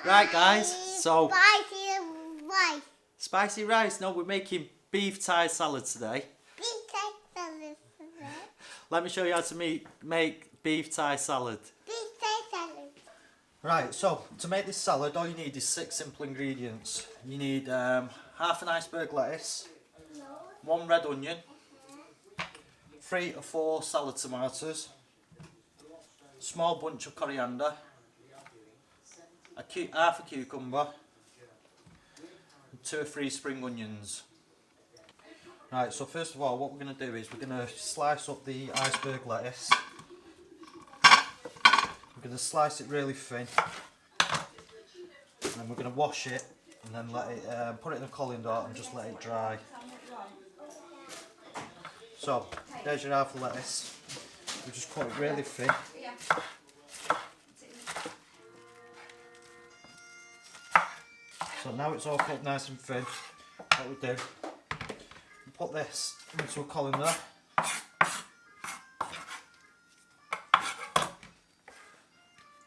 Right guys, so Spicy rice. spicy rice. No, we're making beef Thai salad today. Beef Thai salad today. Let me show you how to make beef Thai salad. Beef Thai salad. Right, so to make this salad all you need is 6 simple ingredients. You need half an iceberg lettuce, 1 red onion, 3 or 4 salad tomatoes, small bunch of coriander, half a cucumber, and 2 or 3 spring onions. Right, so first of all what we're going to do is we're going to slice up the iceberg lettuce. We're going to slice it really thin, and then we're going to wash it and then let it put it in a colander and just let it dry. So there's your half the lettuce. We just cut it really thin. So now it's all cut nice and thin. What we do, we put this into a colander.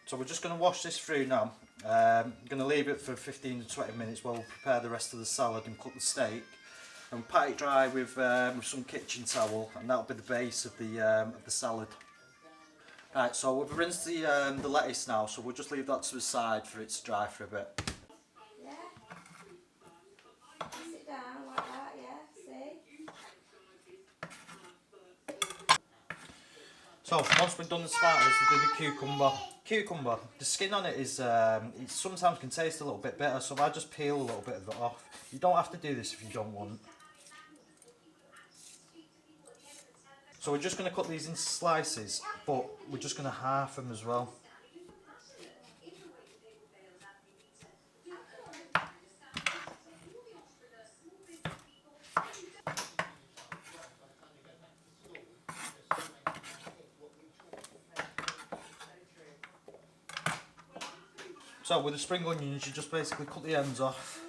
So we're just going to wash this through now. I'm going to leave it for 15 to 20 minutes while we prepare the rest of the salad and cook the steak. And pat it dry with some kitchen towel, and that'll be the base of the salad. Right, so we've rinsed the lettuce now, so we'll just leave that to the side for it to dry for a bit. Yeah. Sit down like that, yeah, see? So once we've done the tomatoes, we do the cucumber. Cucumber, the skin on it is it sometimes can taste a little bit bitter, so I just peel a little bit of it off. You don't have to do this if you don't want. So we're just going to cut these into slices, but we're just going to half them as well. So with the spring onions, you just basically cut the ends off.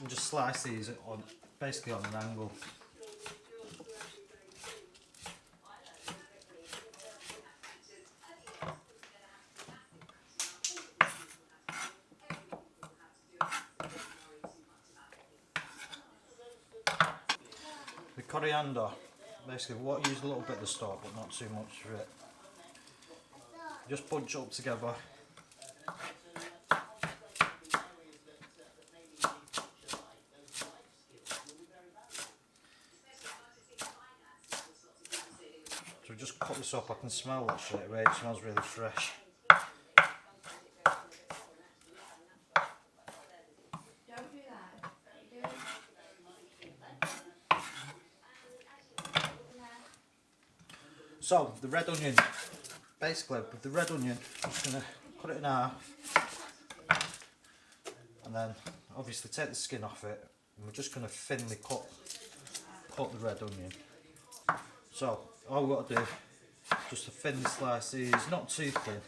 And just slice these on, basically on an angle. The coriander, basically what I use a little bit at the start, but not too much of it. Just bunch it up together. So just cut this up, I can smell that straight away, it smells really fresh. Don't do that. Do it. So the red onion, basically with the red onion, I'm just going to cut it in half. And then obviously take the skin off it, and we're just going to thinly cut the red onion. So all we've got to do, just to thinly slice these, not too thin.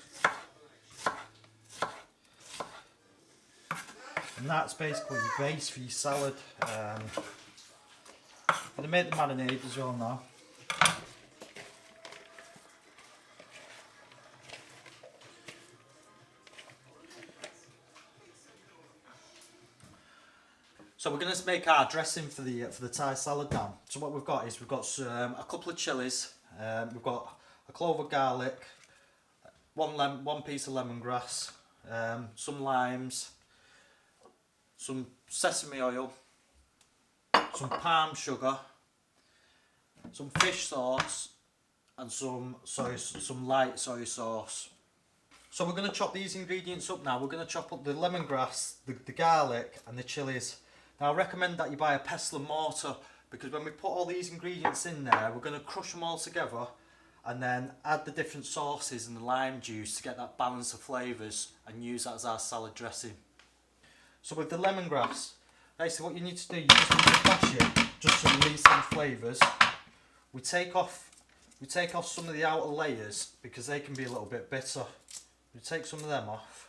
And that's basically the base for your salad. I'm going to make the marinade as well now. So we're going to make our dressing for the Thai salad now. So what we've got is we've got a couple of chilies, we've got a clove of garlic, one piece of lemongrass, some limes, some sesame oil, some palm sugar, some fish sauce, and some light soy sauce. So we're going to chop these ingredients up now. We're going to chop up the lemongrass, the garlic, and the chilies. Now I recommend that you buy a pestle and mortar, because when we put all these ingredients in there, we're going to crush them all together and then add the different sauces and the lime juice to get that balance of flavours and use that as our salad dressing. So with the lemongrass, basically what you need to do, you just need to mash it just to release some flavours. We take off some of the outer layers because they can be a little bit bitter. We take some of them off.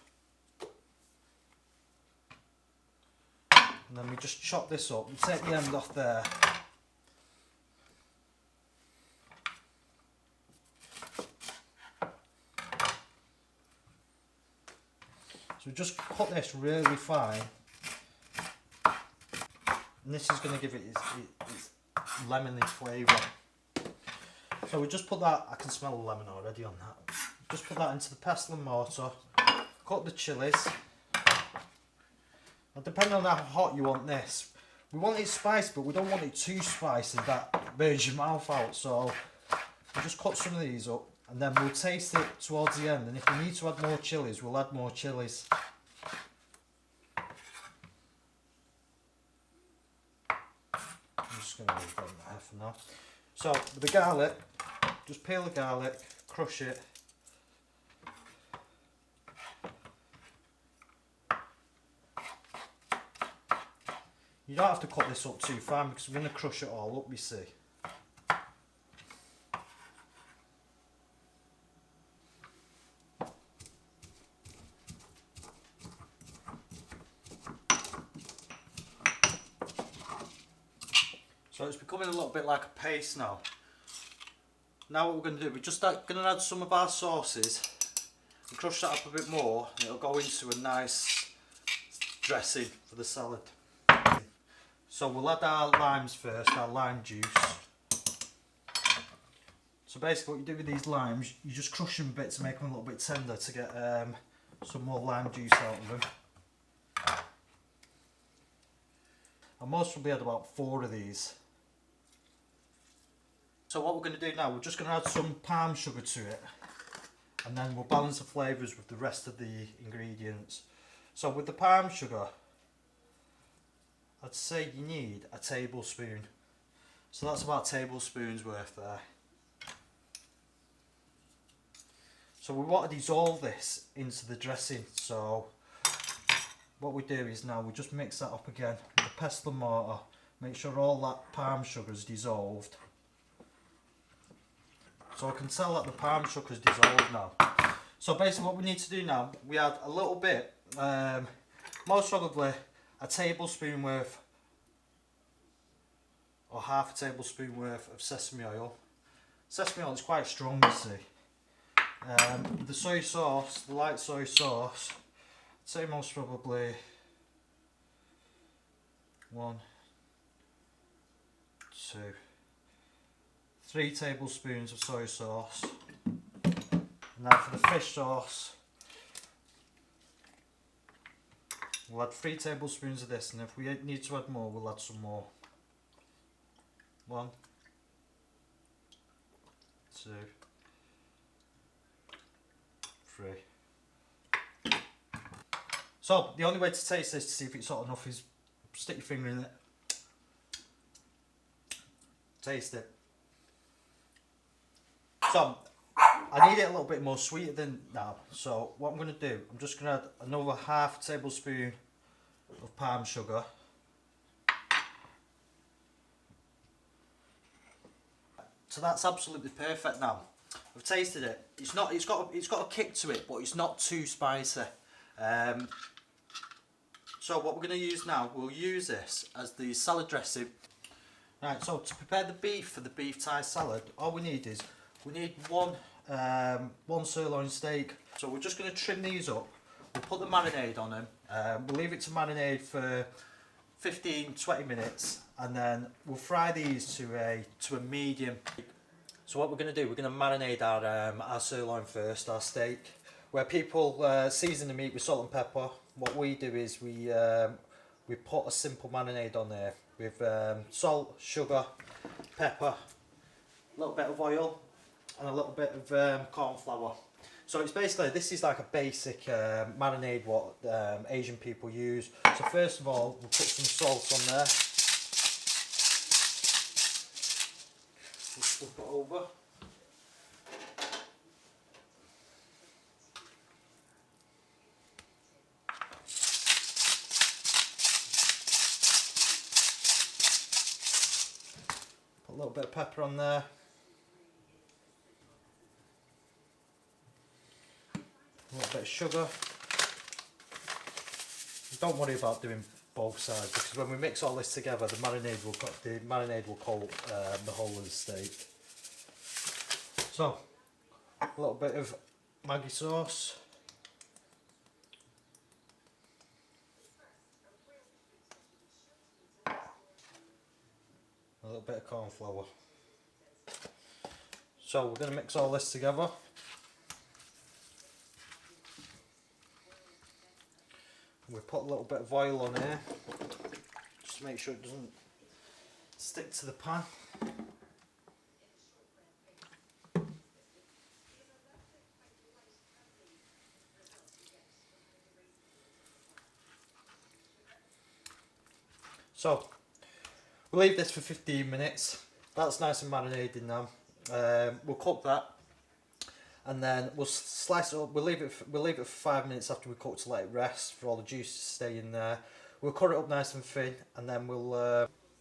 And then we just chop this up. We take the end off there. So just cut this really fine. And this is going to give it its lemony flavour. So we just put that, I can smell the lemon already on that. Just put that into the pestle and mortar. Cut the chillies. Now depending on how hot you want this, we want it spicy but we don't want it too spicy that burns your mouth out. So we'll just cut some of these up and then we'll taste it towards the end, and if we need to add more chillies, we'll add more chillies. I'm just going to leave that there for now. So with the garlic, just peel the garlic, crush it. You don't have to cut this up too fine because we're going to crush it all up, you see. So it's becoming a little bit like a paste now. Now what we're going to do, we're just going to add some of our sauces and crush that up a bit more, and it'll go into a nice dressing for the salad. So we'll add our limes first, our lime juice. So basically what you do with these limes, you just crush them a bit to make them a little bit tender to get some more lime juice out of them. And most probably add about 4 of these. So what we're going to do now, we're just going to add some palm sugar to it, and then we'll balance the flavours with the rest of the ingredients. So with the palm sugar, I'd say you need a tablespoon. So that's about a tablespoon's worth there. So we want to dissolve this into the dressing. So what we do is now we just mix that up again with the pestle and mortar. Make sure all that palm sugar is dissolved. So I can tell that the palm sugar is dissolved now. So basically what we need to do now, we add a little bit, most probably a tablespoon worth or half a tablespoon worth of sesame oil. Sesame oil is quite strong, you see. The soy sauce, the light soy sauce, I'd say most probably 1, 2, 3 tablespoons of soy sauce. Now for the fish sauce, we'll add 3 tablespoons of this, and if we need to add more, we'll add some more. 1, 2, 3. So the only way to taste this to see if it's hot enough is stick your finger in it, taste it. So I need it a little bit more sweeter than now. So what I'm going to do, I'm just going to add another half tablespoon of palm sugar. So that's absolutely perfect now. I've tasted it. It's got a kick to it, but it's not too spicy. So what we're going to use now, we'll use this as the salad dressing. Right, so to prepare the beef for the beef Thai salad, all we need is one sirloin steak. So we're just going to trim these up. We'll put the marinade on them. We'll leave it to marinade for 15-20 minutes, and then we'll fry these to a medium. So what we're going to do, we're going to marinate our sirloin first, our steak. Where people season the meat with salt and pepper, what we do is we put a simple marinade on there with salt, sugar, pepper, a little bit of oil, and a little bit of corn flour. So it's basically, this is like a basic marinade what Asian people use. So first of all, we'll put some salt on there. We'll flip it over. Put a little bit of pepper on there. A little bit of sugar. Don't worry about doing both sides, because when we mix all this together, the marinade will coat the whole of the steak. So a little bit of Maggi sauce. bit of corn flour. So we're going to mix all this together. We put a little bit of oil on here, just to make sure it doesn't stick to the pan. So we'll leave this for 15 minutes. That's nice and marinated now. We'll cook that, and then we'll slice it up. We'll leave it for 5 minutes after we cook to let it rest for all the juice to stay in there. We'll cut it up nice and thin, and then we'll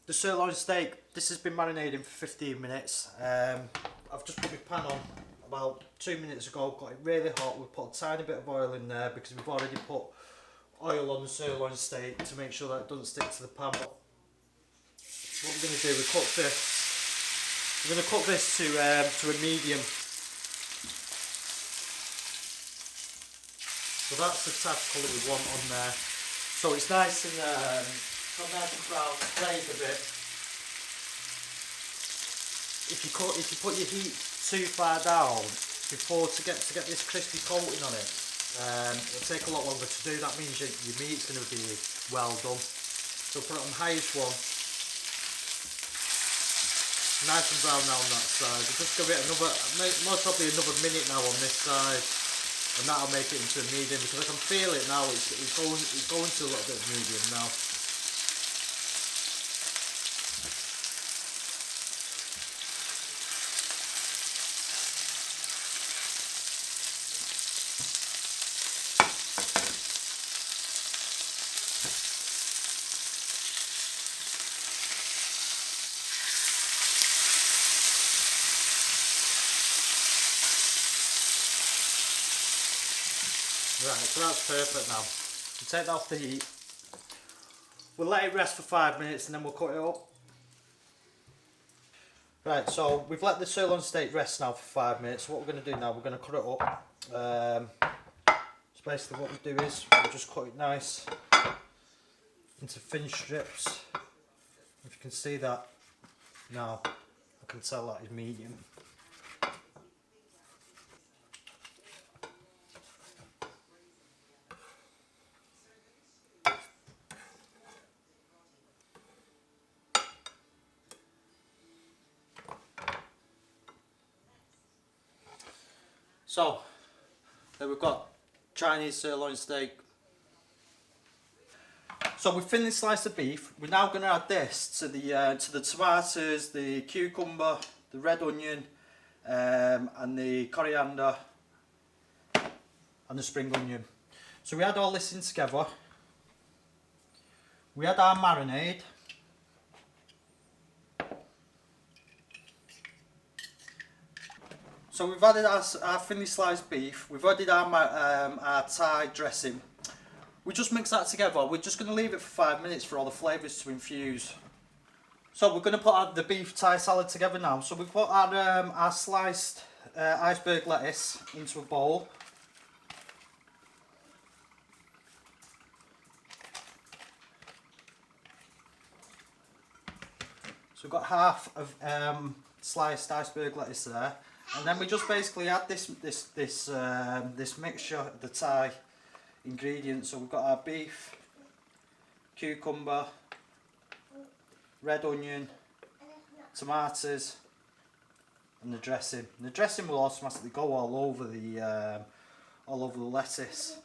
the sirloin steak. This has been marinating for 15 minutes. I've just put my pan on about 2 minutes ago. Got it really hot. We put a tiny bit of oil in there because we've already put oil on the sirloin steak to make sure that it doesn't stick to the pan. But what we're going to do, we're going to cook this to a medium. So that's the type of colour we want on there. So it's nice and got nice and brown, sprayed a bit. If you put your heat too far down before to get this crispy coating on it, it'll take a lot longer to do. That means your meat's going to be well done. So put it on the highest one. Nice and brown now on that side. We'll just give it most probably another minute now on this side, and that'll make it into a medium because I can feel it now. It's going to a little bit of medium now. Right, so that's perfect now. We'll take that off the heat. We'll let it rest for 5 minutes and then we'll cut it up. Right, so we've let the sirloin steak rest now for 5 minutes. What we're going to do now, we're going to cut it up. So basically what we do is we'll just cut it nice into thin strips. If you can see that now, I can tell that is medium. So, there we've got Chinese sirloin steak. So we've thinly sliced the beef. We're now going to add this to the tomatoes, the cucumber, the red onion, and the coriander, and the spring onion. So we add all this in together. We add our marinade. So we've added our thinly sliced beef, we've added our Thai dressing. We just mix that together. We're just going to leave it for 5 minutes for all the flavours to infuse. So we're going to put the beef Thai salad together now. So we've put our sliced iceberg lettuce into a bowl. So we've got half of sliced iceberg lettuce there. And then we just basically add this mixture of the Thai ingredients. So we've got our beef, cucumber, red onion, tomatoes, and the dressing. And the dressing will automatically go all over the lettuce.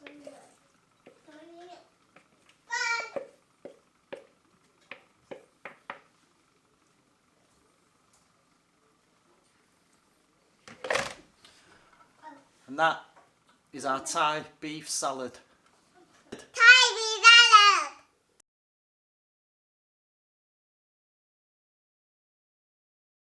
And that is our Thai beef salad.